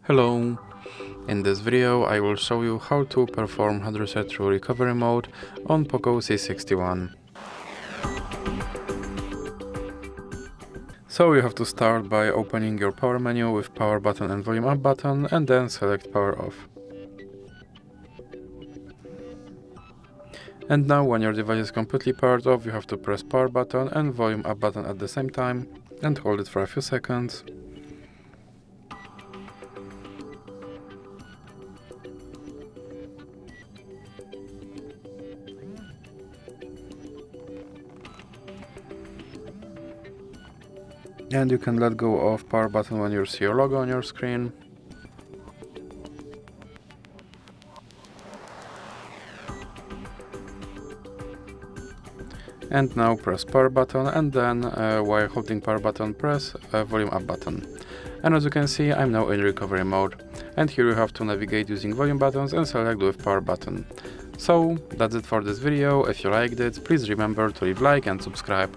Hello! In this video I will show you how to perform hard reset through recovery mode on POCO C61. So you have to start by opening your power menu with power button and volume up button and then select power off. And now when your device is completely powered off, you have to press power button and volume up button at the same time and hold it for a few seconds. And you can let go of power button when you see your logo on your screen. And now press power button and then while holding power button press volume up button. And as you can see, I'm now in recovery mode. And here you have to navigate using volume buttons and select with power button. So that's it for this video. If you liked it, please remember to leave a like and subscribe.